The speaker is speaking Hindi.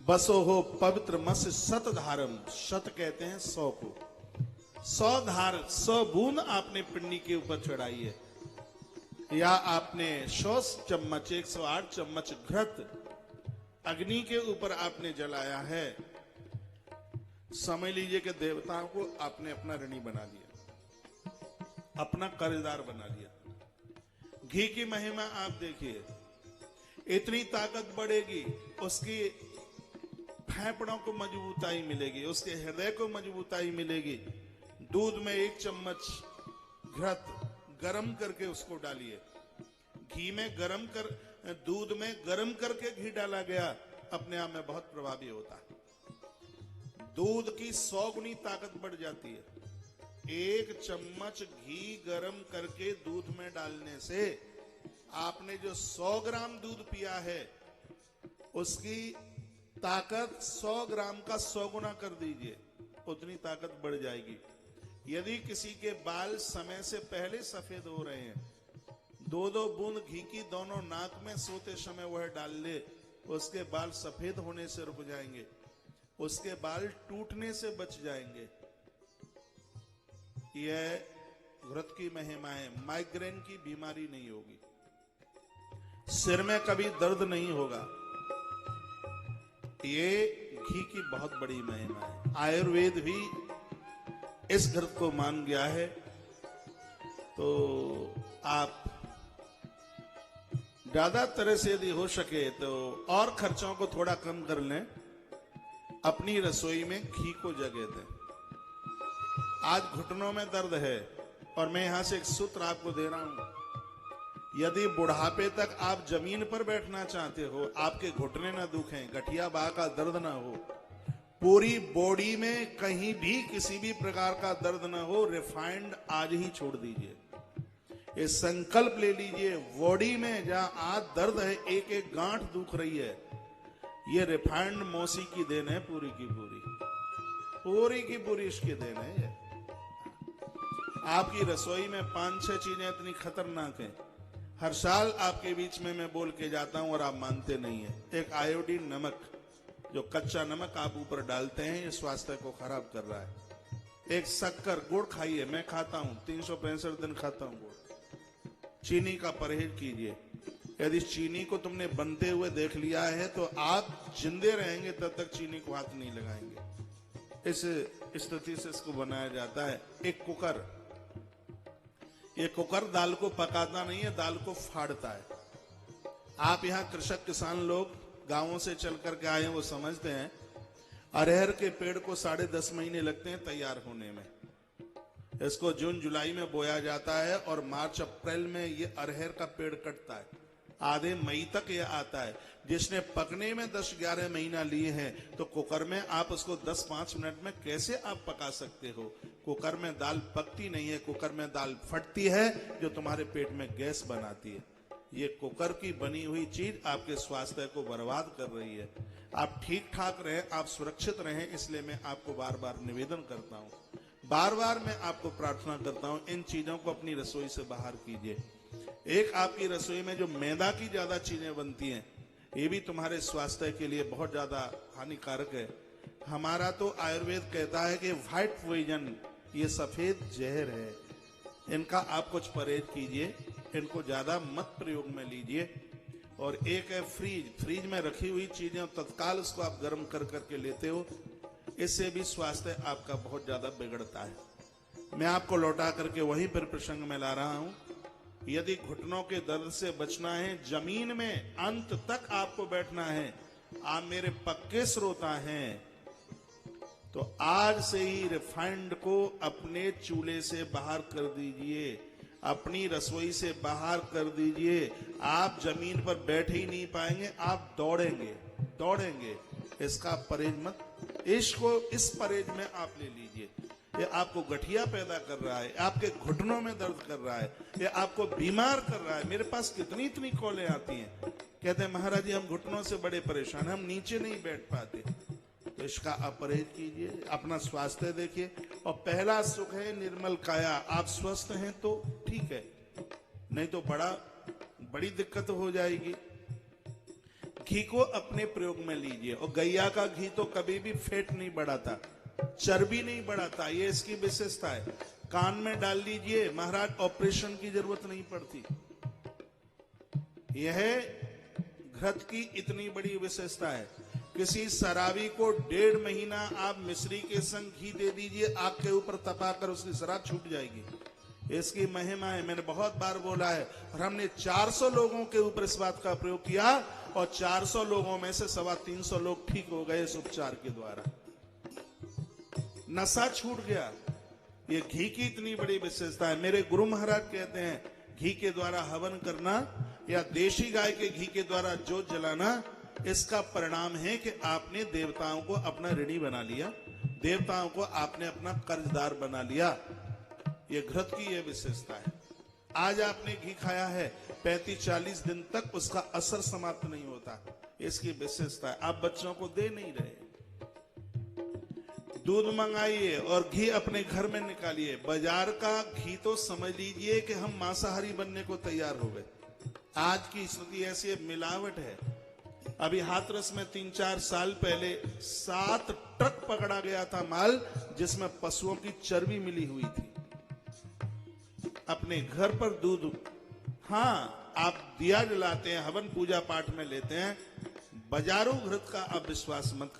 बसो हो पवित्र मस सत धारम, शत कहते हैं 100 को, 100 धार 100 बूंद आपने पिंडी के ऊपर चढ़ाई है, या आपने 100 चम्मच 108 चम्मच घृत अग्नि के ऊपर आपने जलाया है। समझ लीजिए कि देवताओं को आपने अपना ऋणी बना लिया, अपना कर्जदार बना लिया। घी की महिमा आप देखिए, इतनी ताकत बढ़ेगी, उसकी फेफड़ों को मजबूताई मिलेगी, उसके हृदय को मजबूताई मिलेगी। दूध में 1 चम्मच घृत गरम करके उसको डालिए, घी में गरम कर, दूध में गरम करके घी डाला गया, अपने आप में बहुत प्रभावी होता है। दूध की 100 गुनी ताकत बढ़ जाती है। 1 चम्मच घी गरम करके दूध में डालने से आपने जो 100 ग्राम दूध पिया है, उसकी ताकत 100 ग्राम का 100 गुना कर दीजिए, उतनी ताकत बढ़ जाएगी। यदि किसी के बाल समय से पहले सफेद हो रहे हैं, 2-2 बूंद घी की दोनों नाक में सोते समय वह डाल ले, उसके बाल सफेद होने से रुक जाएंगे, उसके बाल टूटने से बच जाएंगे। यह घृत की महिमा है। माइग्रेन की बीमारी नहीं होगी, सिर में कभी दर्द नहीं होगा। ये घी की बहुत बड़ी महिमा है। आयुर्वेद भी इस घृत को मान गया है। तो आप ज्यादा तरह से यदि हो सके तो और खर्चों को थोड़ा कम कर लें, अपनी रसोई में घी को जगह दें। आज घुटनों में दर्द है और मैं यहां से एक सूत्र आपको दे रहा हूं, यदि बुढ़ापे तक आप जमीन पर बैठना चाहते हो, आपके घुटने ना दुखें, गठिया बाह का दर्द ना हो, पूरी बॉडी में कहीं भी किसी भी प्रकार का दर्द ना हो, रिफाइंड आज ही छोड़ दीजिए। ये संकल्प ले लीजिए, बॉडी में जहां आज दर्द है, एक एक गांठ दुख रही है, ये रिफाइंड मौसी की देन है, पूरी की पूरी इसकी देन है। ये आपकी रसोई में 5-6 चीजें इतनी खतरनाक हैं, हर साल आपके बीच में मैं बोल के जाता हूं और आप मानते नहीं है। एक आयोडीन नमक, जो कच्चा नमक आप ऊपर डालते हैं, ये स्वास्थ्य को खराब कर रहा है। एक शक्कर, गुड़ खाइए, मैं खाता हूं, 365 दिन खाता हूं गुड़। चीनी का परहेज कीजिए। यदि चीनी को तुमने बनते हुए देख लिया है तो आप जिंदे रहेंगे, तब तक चीनी को हाथ नहीं लगाएंगे। इस स्थिति से इसको बनाया जाता है। एक कुकर, ये कुकर दाल को पकाता नहीं है, दाल को फाड़ता है। आप यहाँ कृषक किसान लोग गांवों से चल करके आए हैं, वो समझते हैं अरहर के पेड़ को 10.5 महीने लगते हैं तैयार होने में। इसको जून जुलाई में बोया जाता है और मार्च अप्रैल में ये अरहर का पेड़ कटता है, आधे मई तक ये आता है। जिसने पकने में 10-11 महीना लिए हैं, तो कुकर में आप उसको 10-5 मिनट में कैसे आप पका सकते हो? कुकर में दाल पकती नहीं है, कुकर में दाल फटती है, जो तुम्हारे पेट में गैस बनाती है। ये कुकर की बनी हुई चीज आपके स्वास्थ्य को बर्बाद कर रही है। आप ठीक ठाक रहें, आप सुरक्षित रहें, इसलिए मैं आपको बार बार निवेदन करता हूं, बार बार मैं आपको प्रार्थना करता हूं, इन चीजों को अपनी रसोई से बाहर कीजिए। एक आपकी रसोई में जो मैदा की ज्यादा चीजें बनती हैं, ये भी तुम्हारे स्वास्थ्य के लिए बहुत ज्यादा हानिकारक है। हमारा तो आयुर्वेद कहता है कि व्हाइट पॉइजन, ये सफेद जहर है, इनका आप कुछ परहेज कीजिए, इनको ज्यादा मत प्रयोग में लीजिए। और एक है फ्रीज में रखी हुई चीजें तत्काल उसको आप गर्म कर करके लेते हो, इससे भी स्वास्थ्य आपका बहुत ज्यादा बिगड़ता है। मैं आपको लौटा करके वहीं पर प्रसंग में ला रहा हूं। यदि घुटनों के दर्द से बचना है, जमीन में अंत तक आपको बैठना है, आप मेरे पक्के श्रोता हैं, तो आज से ही रिफाइंड को अपने चूल्हे से बाहर कर दीजिए, अपनी रसोई से बाहर कर दीजिए। आप जमीन पर बैठ ही नहीं पाएंगे, आप दौड़ेंगे। इसका परहेज मत, इसको इस परहेज में आप ले लीजिए। ये आपको गठिया पैदा कर रहा है, आपके घुटनों में दर्द कर रहा है, ये आपको बीमार कर रहा है। मेरे पास कितनी कॉलें आती हैं, कहते हैं महाराज जी हम घुटनों से बड़े परेशान हैं, हम नीचे नहीं बैठ पाते। तो इसका आप परहेज कीजिए, अपना स्वास्थ्य देखिए। और पहला सुख है निर्मल काया। आप स्वस्थ हैं तो ठीक है, नहीं तो बड़ी दिक्कत हो जाएगी। घी को अपने प्रयोग में लीजिए। और गैया का घी तो कभी भी फैट नहीं बढ़ाता, चर्बी नहीं बढ़ाता, ये इसकी विशेषता है। कान में डाल लीजिए महाराज, ऑपरेशन की जरूरत नहीं पड़ती। यह घृत की इतनी बड़ी विशेषता है। किसी शराबी को 1.5 महीना आप मिश्री के संग घी दे दीजिए, आग के ऊपर तपाकर उसकी शराब छूट जाएगी। इसकी महिमा है, मैंने बहुत बार बोला है। और हमने 400 लोगों के ऊपर इस बात का प्रयोग किया और 400 लोगों में से 325 लोग ठीक हो गए इस उपचार के द्वारा। नशा छूट गया। ये घी की इतनी बड़ी विशेषता है। मेरे गुरु महाराज कहते हैं घी के द्वारा हवन करना या देशी गाय के घी के द्वारा जोत जलाना, इसका परिणाम है कि आपने देवताओं को अपना ऋणी बना लिया, देवताओं को आपने अपना कर्जदार बना लिया। ये घृत की ये विशेषता है। आज आपने घी खाया है, 35-40 दिन तक उसका असर समाप्त नहीं होता, इसकी विशेषता है। आप बच्चों को दे नहीं रहे, दूध मंगाइए और घी अपने घर में निकालिए। बाजार का घी तो समझ लीजिए कि हम मांसाहारी बनने को तैयार हो गए। आज की स्थिति ऐसी है, मिलावट है। अभी हाथरस में 3-4 साल पहले 7 ट्रक पकड़ा गया था माल, जिसमें पशुओं की चर्बी मिली हुई थी। अपने घर पर दूध, हाँ आप दिया जलाते हैं, हवन पूजा पाठ में लेते हैं, बाजारों घृत का आप विश्वास मत